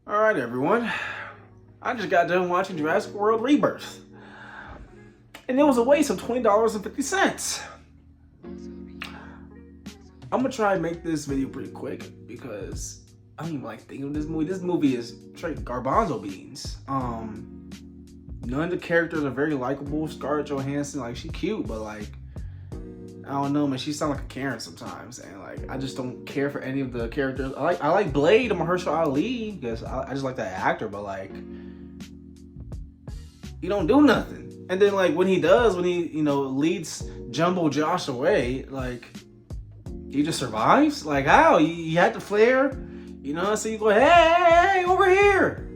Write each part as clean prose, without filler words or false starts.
Alright everyone, I just got done watching Jurassic World Rebirth. And it was a waste of $20.50. I'm gonna try and make this video pretty quick because I don't even like thinking of this movie. This movie is straight garbanzo beans. None of the characters are very likable. Scarlett Johansson, like, she cute, but like, I don't know, man. She sounds like a Karen sometimes, and like, I just don't care for any of the characters. I like Blade and Mahershala Ali because I just like that actor, but like, he don't do nothing. And then like when he leads Jumbo Josh away, like, he just survives. Like, how? You had the flare, so you go, hey, over here.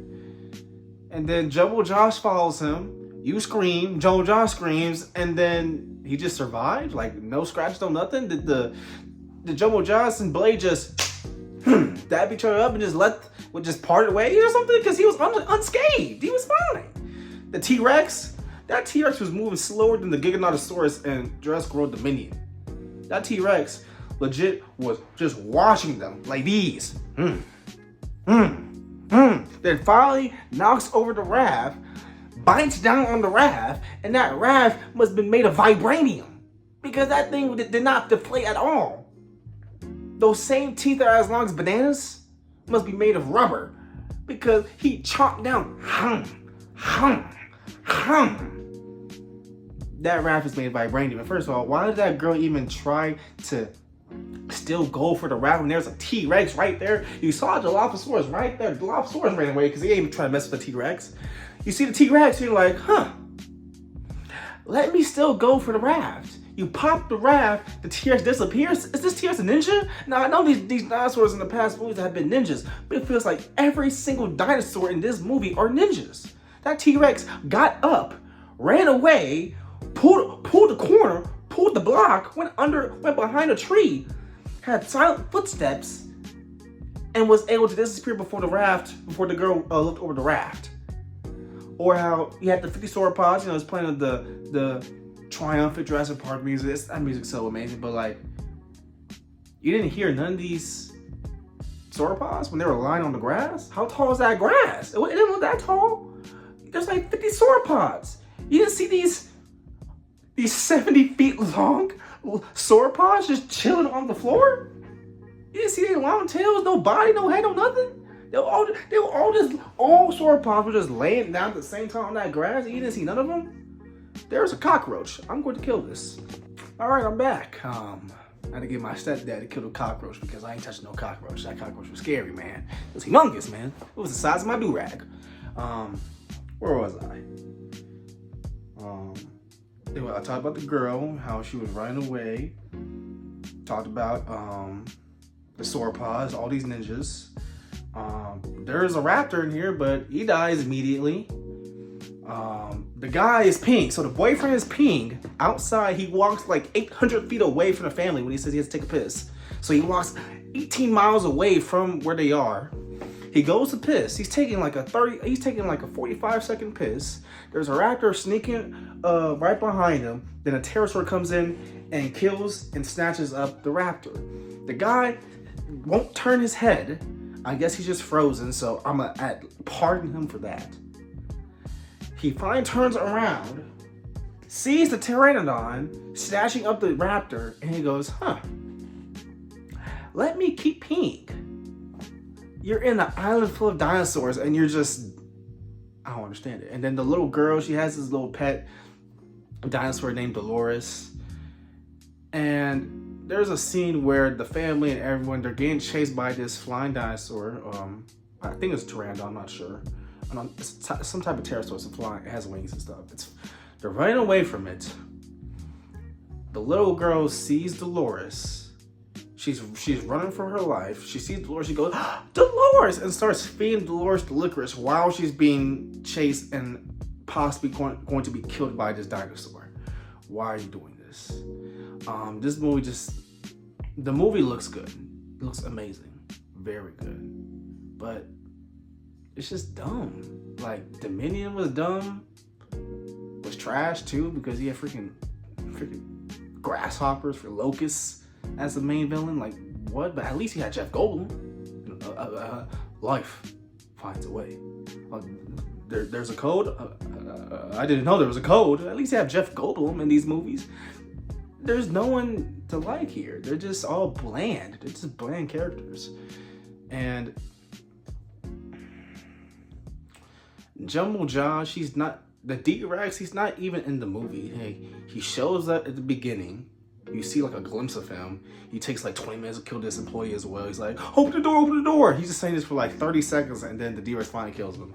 And then Jumbo Josh follows him. You scream, Jumbo Josh screams, and then he just survived? Like, no scratch, no nothing? Did the Jumbo Josh and Blade just dab each other up and just parted ways or something? Because he was unscathed. He was fine. The T-Rex, that T-Rex was moving slower than the Giganotosaurus and Jurassic World Dominion. That T-Rex legit was just washing them like these. Then finally knocks over the raft, bites down on the raft, and that raft must have been made of vibranium because that thing did not deflate at all. Those same teeth that are as long as bananas must be made of rubber because he chomped down. That raft is made of vibranium. And first of all, why did that girl even try to still go for the raft when there's a T-Rex right there? You saw the Dilophosaurus right there. The Dilophosaurus ran away because he ain't even trying to mess with the T-Rex. You see the T-Rex, you're like, let me still go for the raft. You pop the raft, the T-Rex disappears. Is this T-Rex a ninja? Now, I know these dinosaurs in the past movies have been ninjas, but it feels like every single dinosaur in this movie are ninjas. That T-Rex got up, ran away, pulled the corner, pulled the block, went behind a tree, had silent footsteps, and was able to disappear before the girl looked over the raft. Or how you had the 50 sauropods, it's playing the triumphant Jurassic Park music. That music's so amazing, but like, you didn't hear none of these sauropods when they were lying on the grass? How tall is that grass? It didn't look that tall. There's like 50 sauropods. You didn't see these 70 feet long sauropods just chilling on the floor? You didn't see any long tails, no body, no head, no nothing? All sauropods were just laying down at the same time on that grass and you didn't see none of them? There's a cockroach. I'm going to kill this. All right, I'm back. I had to get my stepdad to kill the cockroach because I ain't touching no cockroach. That cockroach was scary, man. It was humongous, man. It was the size of my do-rag. Where was I? I talked about the girl, how she was running away. Talked about the sauropods, all these ninjas. There's a raptor in here, but he dies immediately. The guy is peeing. So the boyfriend is peeing outside. He walks like 800 feet away from the family when he says he has to take a piss. So he walks 18 miles away from where they are. He goes to piss. He's taking like a 45-second piss. There's a raptor sneaking right behind him. Then a pterosaur comes in and kills and snatches up the raptor. The guy won't turn his head. I guess he's just frozen, so I'm gonna pardon him for that. He finally turns around, sees the pteranodon snatching up the raptor, and he goes, let me keep peeing. You're in an island full of dinosaurs, and you're just, I don't understand it. And then the little girl, she has this little pet dinosaur named Dolores, and there's a scene where the family and everyone, they're getting chased by this flying dinosaur. I think it's a pteranodon, I'm not sure. It's some type of pterosaur. It's flying. It has wings and stuff. They're running away from it. The little girl sees Dolores. She's running for her life. She sees Dolores. She goes, Dolores! And starts feeding Dolores the licorice while she's being chased and possibly going to be killed by this dinosaur. Why are you doing this? This movie the movie looks good. It looks amazing. Very good. But it's just dumb. Like, Dominion was dumb. Was trash too because he had freaking grasshoppers for locusts as the main villain. Like, what? But at least he had Jeff Goldblum. Life. finds a way. There's a code. I didn't know there was a code. At least you have Jeff Goldblum in these movies. There's no one to like here. They're just all bland. They're just bland characters. And Jumbo Josh, the D-Rex, he's not even in the movie. Hey, he shows up at the beginning. You see like a glimpse of him. He takes like 20 minutes to kill this employee as well. He's like, open the door, open the door. He's just saying this for like 30 seconds and then the D-Rex finally kills him.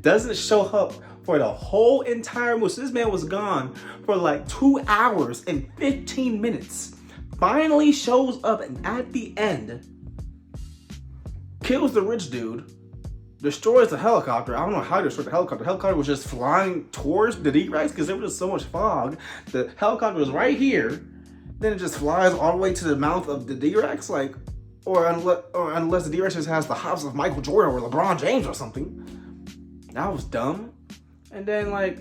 Doesn't show up for the whole entire movie. So this man was gone for like 2 hours and 15 minutes. Finally shows up and at the end, kills the rich dude, destroys the helicopter. I don't know how he destroyed the helicopter. The helicopter was just flying towards the D-Rex because there was just so much fog. The helicopter was right here. Then it just flies all the way to the mouth of the D-Rex, like, or unless the D-Rex just has the hops of Michael Jordan or LeBron James or something. That was dumb. And then like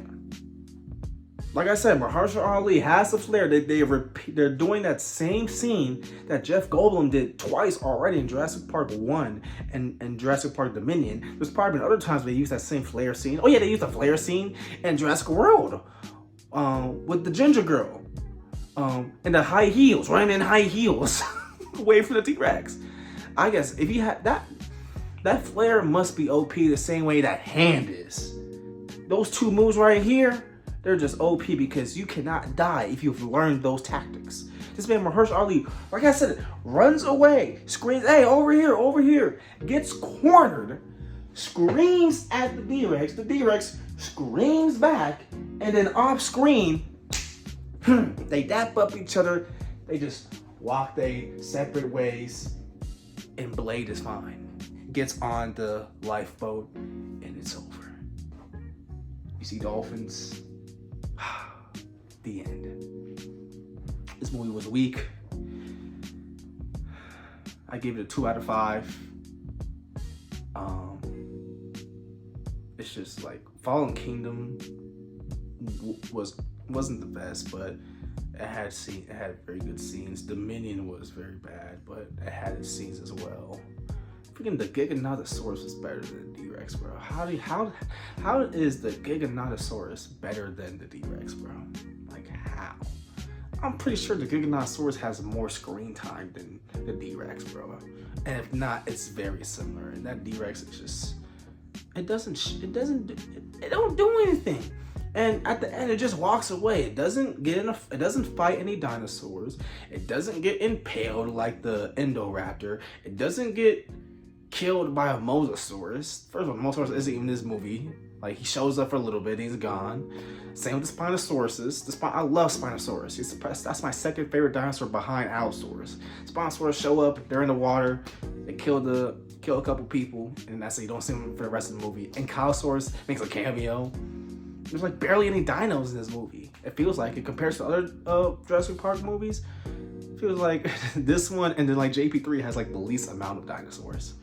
I said, Mahershala Ali has the flair. They're doing that same scene that Jeff Goldblum did twice already in Jurassic Park 1 and Jurassic Park Dominion. There's probably been other times they use that same flare scene. Oh yeah, they used the flare scene in Jurassic World with the ginger girl. And the high heels, running in high heels away from the T-Rex. I guess if you had that flare must be OP the same way that hand is. Those two moves right here, they're just OP because you cannot die if you've learned those tactics. This man Mahershala Ali, like I said, runs away, screams, hey, over here, gets cornered, screams at the D-Rex. The D-Rex screams back, and then off screen, they dap up each other. They just walk their separate ways, and Blade is fine. Gets on the lifeboat, and it's over. You see dolphins. The end. This movie was weak. I gave it a 2 out of 5. It's just like Fallen Kingdom wasn't the best, but it had very good scenes. Dominion was very bad, but it had its scenes as well. Freaking the Giganotosaurus was better than the D-Rex, bro. How is the Giganotosaurus better than the D-Rex, bro? Like how? I'm pretty sure the Giganotosaurus has more screen time than the D-Rex, bro. And if not, it's very similar. And that D-Rex is just it don't do anything. And at the end, it just walks away. It doesn't fight any dinosaurs. It doesn't get impaled like the Indoraptor. It doesn't get killed by a Mosasaurus. First of all, Mosasaurus isn't even in this movie. Like, he shows up for a little bit, he's gone. Same with the Spinosauruses. I love Spinosaurus. That's my second favorite dinosaur behind Allosaurus. Spinosaurus show up, they're in the water, they kill a couple people, and that's it. You don't see them for the rest of the movie. And Kylosaurus makes a cameo. There's like barely any dinos in this movie. It feels like it compares to other Jurassic Park movies. It feels like this one and then like JP3 has like the least amount of dinosaurs.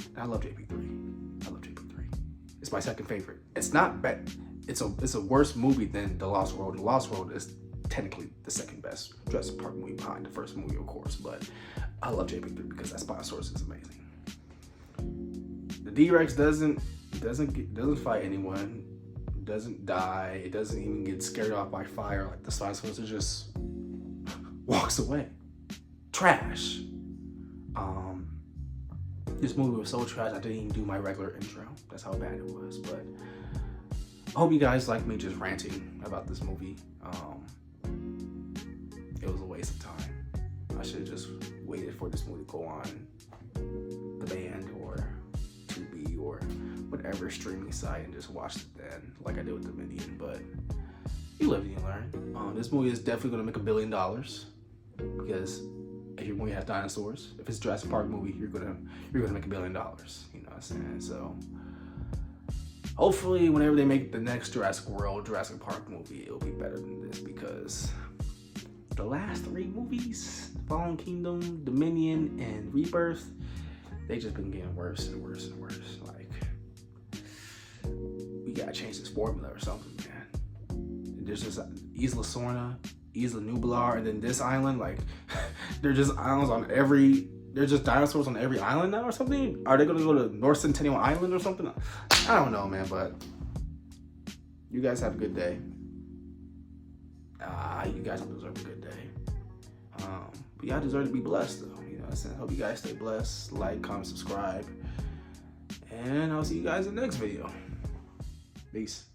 And I love JP3. I love JP3. It's my second favorite. It's not bad. It's a worse movie than The Lost World. The Lost World is technically the second best Jurassic Park movie behind the first movie, of course. But I love JP3 because that Spinosaurus is amazing. The D-Rex doesn't fight anyone. Doesn't die. It doesn't even get scared off by fire like the Spinosaurus. It just walks away. Trash. This movie was so trash I didn't even do my regular intro. That's how bad it was. But I hope you guys like me just ranting about this movie. It was a waste of time. I should have just waited for this movie to go on the band or Tubi or whatever streaming site and just watched it then, like I did with Dominion. But you live and you learn. This movie is definitely gonna make $1 billion because if your movie has dinosaurs, if it's a Jurassic Park movie, you're gonna make $1 billion. You know what I'm saying? So hopefully, whenever they make the next Jurassic World, Jurassic Park movie, it'll be better than this because the last 3 movies, Fallen Kingdom, Dominion, and Rebirth, they just been getting worse and worse and worse. Like, we gotta change this formula or something, man. There's just Isla Sorna, Isla Nublar, and then this island. Like, they're just islands on every there's just dinosaurs on every island now or something? Are they gonna go to North Centennial Island or something? I don't know, man, but you guys have a good day. You guys don't deserve a good day. But y'all deserve to be blessed, though. You know what I'm saying? Hope you guys stay blessed. Like, comment, subscribe. And I'll see you guys in the next video. Peace.